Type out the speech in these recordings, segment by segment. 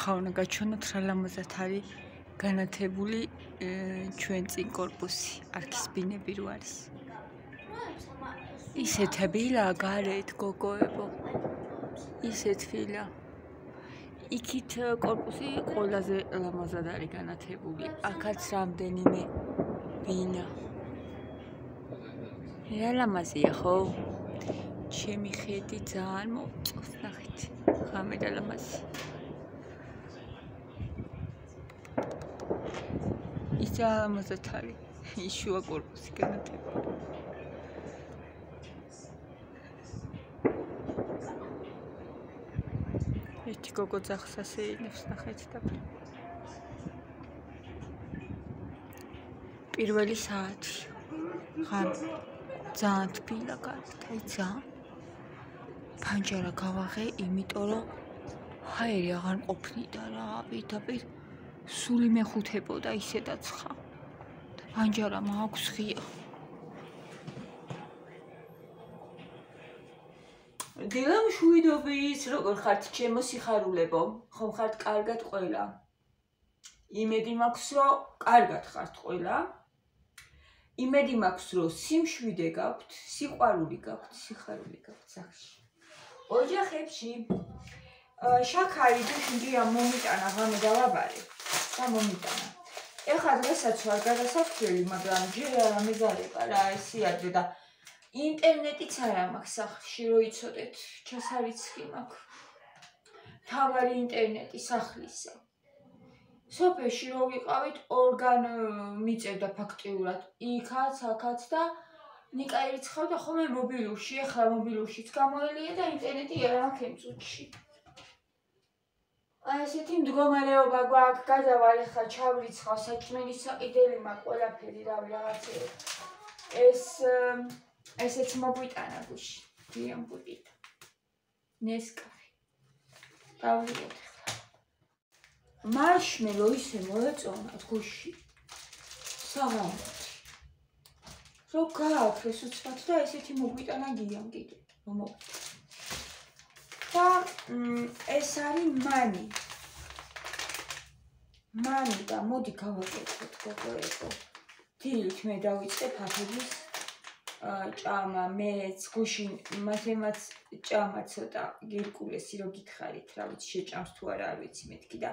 ხავნა გაჩვენოთ რა ლამაზად არის განათებული ჩვენ წინ კორპუსი, არქის ბინები რო არის. ისეთ ვილა გარეთ გოგოებო, ისეთ ვილა. იქით კორპუსი ყველაზე ლამაზად არის განათებული. აქაც რამდენიმე ბინა. რა ლამაზია ხო? ჩემი ხედი ძალიან მოვწონს, ნახეთ. ღამე და ლამაზი. ის ლამაზად არის. ის შუა კორპუსი განათებული. ერთი გოგო ძაღლს ასეინებს, ნახეთ და პირველი საათი. ღამე ძალიან თბილა გარეთ, აი ძალიან. ფანჯარა გავაღე, იმიტომ რომ ჰაერი აღარ მყოფნიდა რა, პირდაპირ სული მეხუთებოდა ისედაც ხა. ფანჯარა მაქვს ღია. დილამ შვიდობის, როგორ ხართ ჩემო სიხარულებო? ხომ ხართ კარგად ყველა? იმედი მაქვს, რომ კარგად ხართ ყველა. იმედი მაქვს, რომ სიმშვიდე გაქვთ, სიყვარული გაქვთ, სიხარული გაქვთ სახში. ოჯახებში შაქარი ჯიშინჯია მომიტანა ღამე დავაბარე და მომიტანა. ეხლა დღესაც ვარ გადასახველი, მაგრამ ჯერ არ მეზარება რა ესიადრე და ინტერნეტიც არ მაქვს სახლში, რომ იცოდეთ, ჩასარიცხი მაქვს. თავარი ინტერნეტი სახლისა. სოფელში რო ვიყავით, ორგან მიწევდა ფაქტიურად იქაც, აქაც და ნიკა ერიცხავდა ხოლმე მობილურში, ეხლა მობილურშიც გამოელია და ინტერნეტი არ მაქვს იმ წუთში. აი ესეთი მდგომარეობა გვაქვს, გადავალ ეხლა ჩავრიცხავ, საჭმელის საყიდელი მაქვს, ყველაფერი რავი რაღაცეები. ესეც მოგვიტანა გუში, დიამ გუიტა. ნესკაფე. გავიოთ ეხლა. მარშმელო ისე მოეწონათ გუში. საღამოთი. რო გააქრეს უცბად და ესეთი მოგვიტანა გიამ კიდე, რომ მოვიტან. და ეს არის მანი. მანი და მოდი გავაკეთოთ გოგოებო. დილით მე დავიწყე ფაფების ჭამა, მეც გუშინ მათემაც ჭამა ცოტა გირკულესი რო გითხარით, რა ვიცი შეჭამს თუ არა არ ვიცი მეთქი და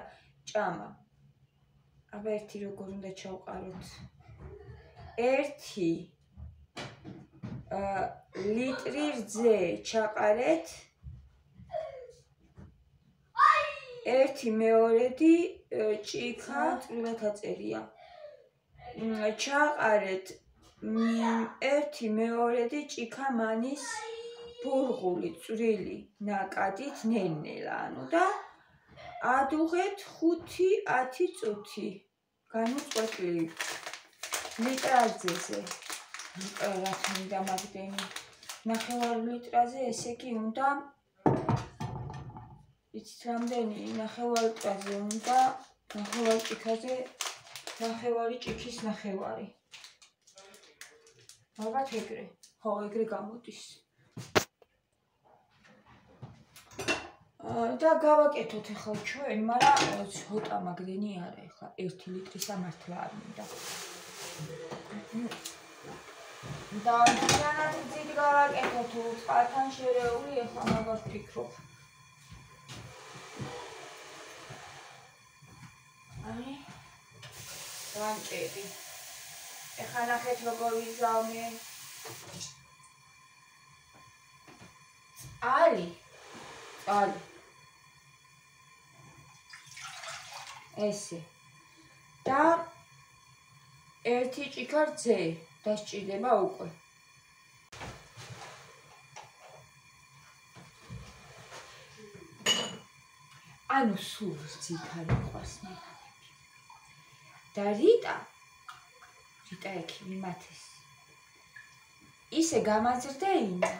ჭამა. აბა ერთი როგორ უნდა ჩავყაროთ? 1 ლიტრი რძე ჩაყარეთ. 1/2 ჭიქა, წვრილად აწერია. ჩაყარეთ 1/2 ჭიქა მანის ბურღული, წვრილი, ნაკადით, ნელ-ნელა, ანუ და ადუღეთ 5-10 წუთი. განუწყვეტლივ ლიტრაზე. რაც მინდა მაგდენი. 9 ლიტრაზე, ესე იგი უნდა იცით რამდენი? 9 ლიტრაზე უნდა 9 ჭიქაზე 9 ჭიქის 9. ალბათ ეგრე. ხო, ეგრე გამოდის. და გავაკეთოთ ახლა ჩვენ, მაგრამ ცოტა მაგდენი არა, ახლა 1 ლიტრისა მართლა არ მინდა. და ძალიან ძით გავაკეთოთ წყალთან შერეული, ახლა მაგას ვფიქრობ. აი, ვანჭები. ეხლა ნახეთ როგორ ვიზავნე. წყალი. ესე. და 1 ჭიქა რძე დასჭირდება უკვე. ანუ სულ რძით არ მიყვარს მეთანები. და რიტა ექი მიმათეს. ისე გამაძრდეინა.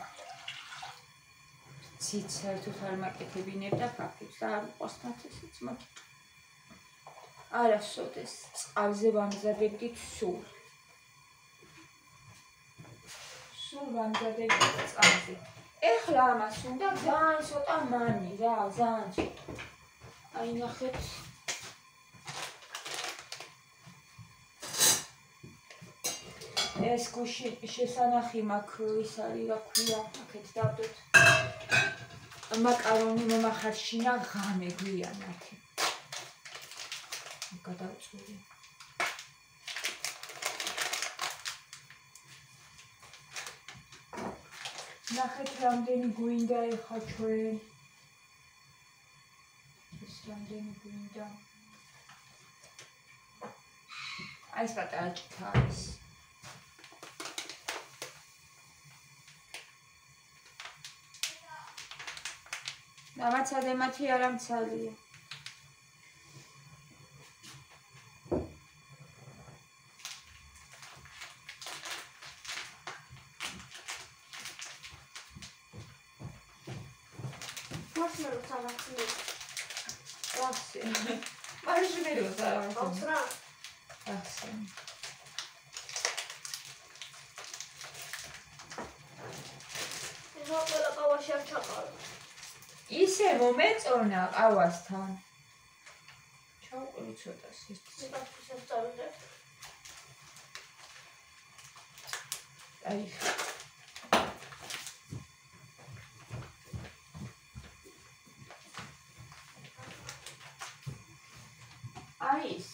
რძით საერთოდ არ მაკეთებინებდა ფაფებს და არ უყვარს მათ ესეც მაგით. არასოდეს წყალზე ვამზადებდით სულ. სულ ვამზადებდით წყალზე. ეხლა ამას უნდა ძალიან ცოტა მანი რა, ძალიან ცოტა. აი ნახეთ. ეს გუში შესანახი მაქვს ის არის რა ქვია, აქეთ დავდოთ. მაკარონი მომახარშინა ღამე გვიანათი. გადავწვი. ნახეთ რამდენი გვინდა ეხა ჩვენ. ეს რამდენი გვინდა. აი ეს პატარა ჭიქა არის. დამაცადემათი არ ამცალია. ისე მომეწონა ყავასთან. ჩავყრი ცოტას ის. აი ის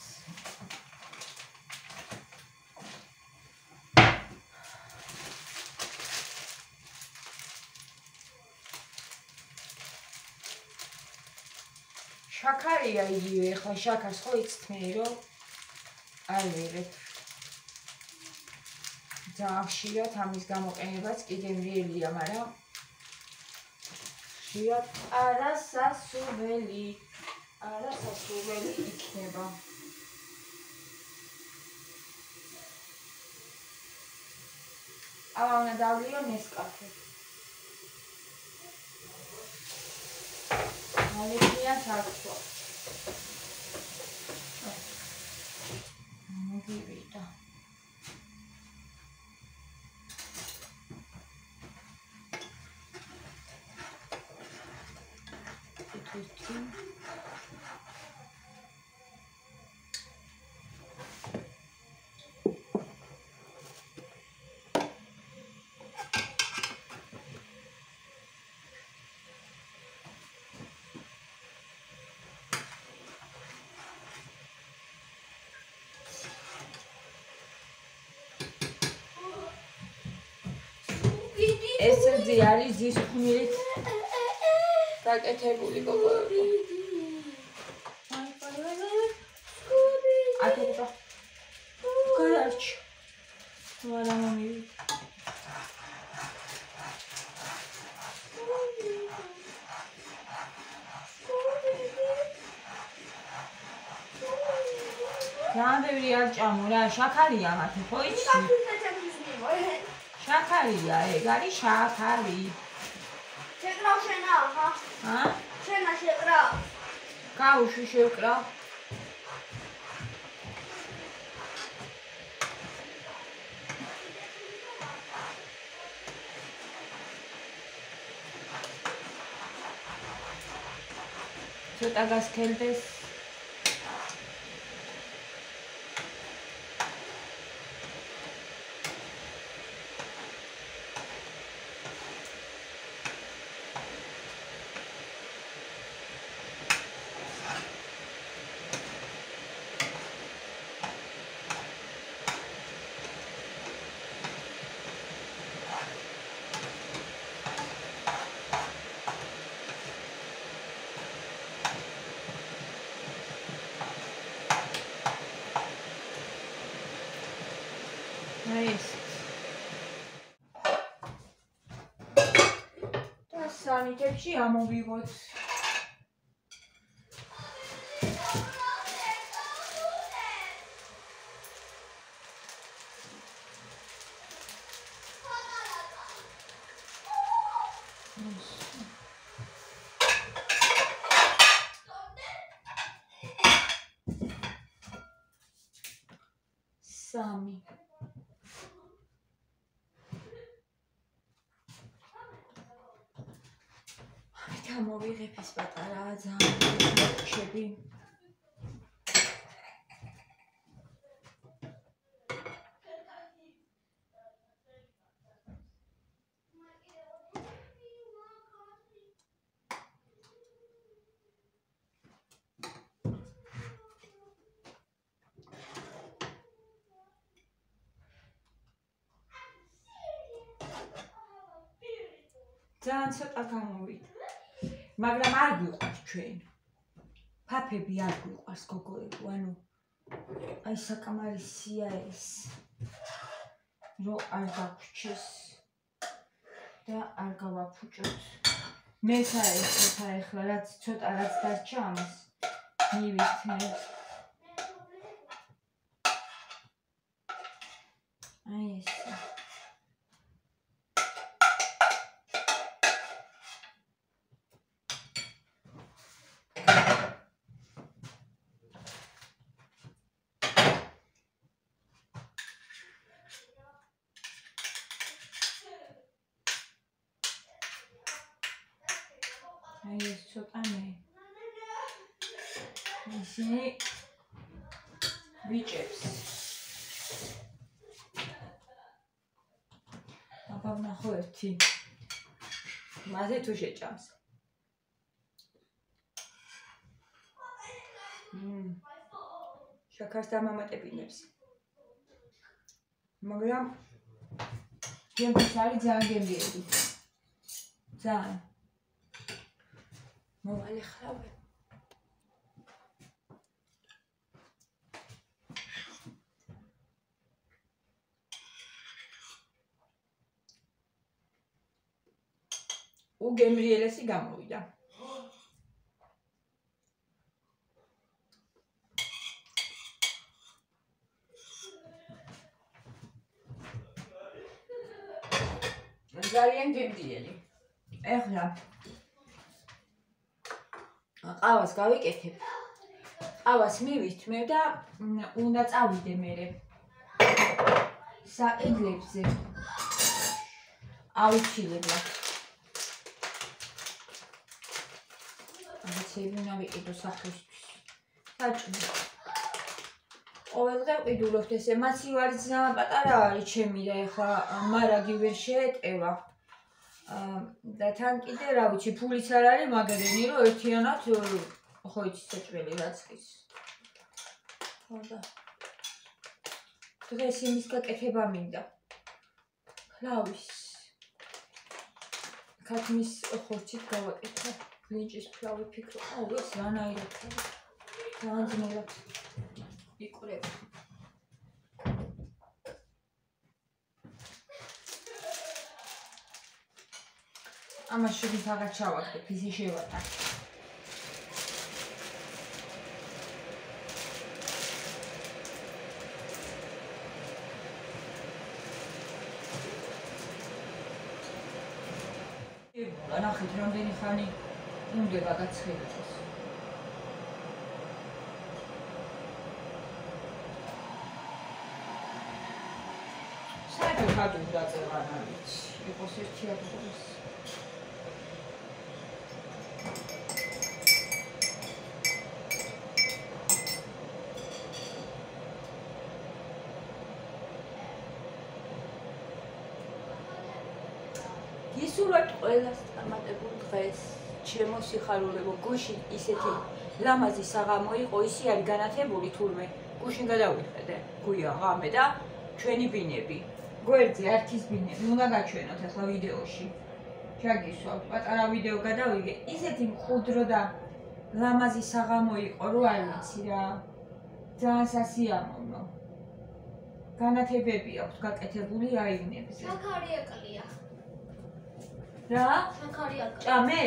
შაქარია იგივე, ხა შაქარს ხო იცთმე რომ არ ვიღებ. ძალიან ხშირად ამის გამოყენებაც კიდევ რეალია, მაგრამ ხშირად არასასურველი იქნება. აბა უნდა დავლიო ნესკაფე. ალერგია საერთო. მოგივიდა. ეს ძი არის ძის ხმირით დაკეთებული გოგოები. აკეთება. გარჩ. ვარა მომივი. გამბევრი არ ჭამო რა, შაქარია მათი, ხო იცი? შაქარია, ეგ არის შაქარი. შეკრავ შენა, ხა? შენა შეკრავ. გაუშვი შევკრავ. ცოტა გასქელდეს. და სანიტებში ამოვიღოთ. სამი გამოვიღებ ეს პატარა ძალიან ხუჩები. ძალიან ცოტა გამოვიდა. მაგრამ არ გვიყვარს ჩვენ. ფაფები არ გვიყვარს გოგოებო, ანუ აი საკამარისია ეს. რომ არ გაგვჩეს და არ გავაფუჭოთ. მე საერთოდ ახლა რაც ცოტა რაც დარჩა ამას მივიქნებ. აი ეს ეს ცოტა მე ისინი ვიჭებს აბა ვნახო ერთი მაზე თუ შეჭამს შაქარს დამამატებინებს მაგრამ გემს არის ძალიან გემრიელი ძალიან მოვალე ხრავე უგემრიელესი გამოვიდა ძალიან გემრიელი ეხლა ყავას გავიკეთებ. ყავას მივითმევ და უნდა წავიდე მერე. საყიდლებზე. აუცილებლად. ამაცები უნდა ვიყიდო სახლისთვის. საჭმელი. ყოველდღე ვყიდულობთ ესე. მასივარი ძალიან პატარა არის ჩემი და ეხლა მარაგი ვერ შეეტევა. და თან კიდე რა ვიცი ფულიც არ არის მაგდენი რომ ერთიანად ხო იცი საჭმელი რაცხის. ხოდა დღეს იმის გაკეთება მინდა. ფლავის. ქათმის ხორცით გავაკეთე. ბრინჯის ფლავი ფიქრობ. აუ ეს რანაირად ძალიან ძნელად იყვრება. ამას შეგით აღარ ჩავაგდებ, ისე შევატარ. ნახეთ, რამდენი ხანი უნდა გაცხელდეს. საერთოდ ხადუ დაწევა არ არის. იყოს ერთი ათონის. ისურვებთ ყველას წარმატებულ დღეს, ჩემო სიხარულებო, გუშინ ისეთი ლამაზი საღამო იყო, ისი არის განათებული თურმე, გუშინ გადავიხედე, გույა ღამე და ჩვენი ბინები. გვერდზე არქის ბინები, უნდა გაჩვენოთ ახლა ვიდეოში. ჩაგისვავთ, პატარა ვიდეო გადავიგე, ისეთი მყუდრო და ლამაზი საღამო იყო, რომ არ ვიცი რა. ძალიან სასიამოვნო. განათებები აქვს გაკეთებული აივნებზე. შაქარი აკლია. რა? შაქარი აკლია. ჭამე?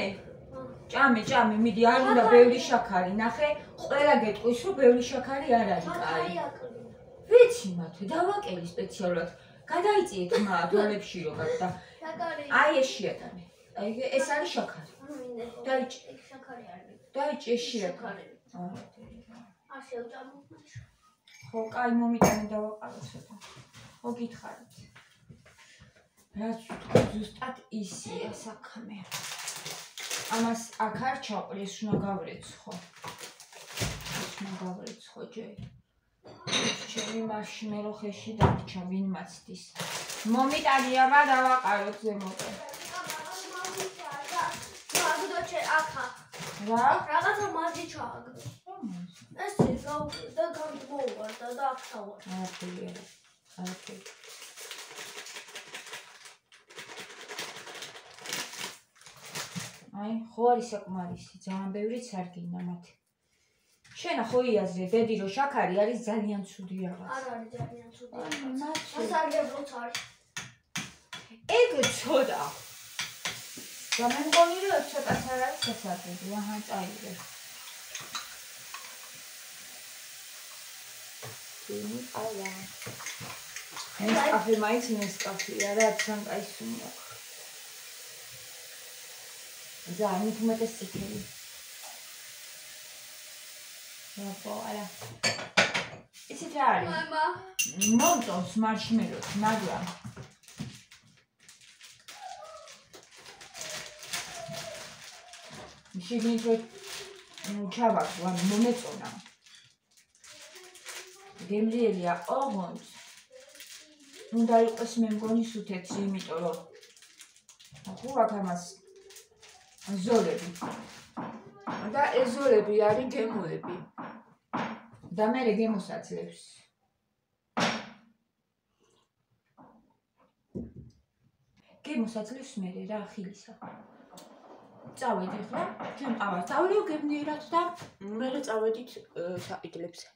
ჭამე, მიდი, არ უნდა ბევრი შაქარი, ნახე, ყველა გეტყვის, რომ ბევრი შაქარი არ არის კაი. შაქარი აკლია. ვიცი მათე, დავაკელი სპეციალურად. გადაიწიეთ თვალებში რო გაგდა. შაქარი. აი ეს შეატანე. აი ეს არის შაქარი. დაიჭი. შაქარი არის. დაიჭი ეს შეატანე. არ შევჭამო. ხო, კაი მომიტანე დავაყარო ცოტა. ხო გითხარით. რაც ვთქვი, ზუსტად ისია საქმე. ამას აქ არ ჩავყრის, უნდა გავრეცხო. უნდა გავრეცხო ჯერ. ჩემი მარშმელო ხეში დარჩა, ვინ მაცდის. მომიტანიაბა დავაყაროთ ზემოთე. ახა. რა? რაღაცა მაზი ჩააგდო. ეს და გამოვარდა და აქ თავარ. არაფერი. აი, ხო არის საკმარისი, ძალიან ბევრიც არ გინდა მათი. შენა ხო იაზრე, დედი რო შაქარი არის ძალიან ცუდი რაღაც. არ არის ძალიან ცუდი. მათი. სასარგებლოც არის. ეგ ცოტა. და მე მგონი რომ ცოტაც არ არის სასარგებლო, აჰა, წაიღე. თუნი ალა. ეს კაფე მაინც ნესკაფეა რა, თან კაისუნი აქვს. ძალიან უმეტეს წითელი. აბა, არა. იცით რა არის? მამა. მომწონს მარშმელოც, მაგრამ შეგინით რომ ჩავაგდო, ანუ მომეწონა. გემრიელია, ოღონდ უნდა იყოს მე მგონი სუთეცი, იმიტომ რომ ხო აქ ამას ზოლები. და ეს ზოლები არის გემოები. და მე გემოსაძლევს. გემოსაძლევს მე რა ხილისა. წავედი ხლა, ჩვენ ავასწავლეო გემნიერად და მე წავედით საკითხებზე.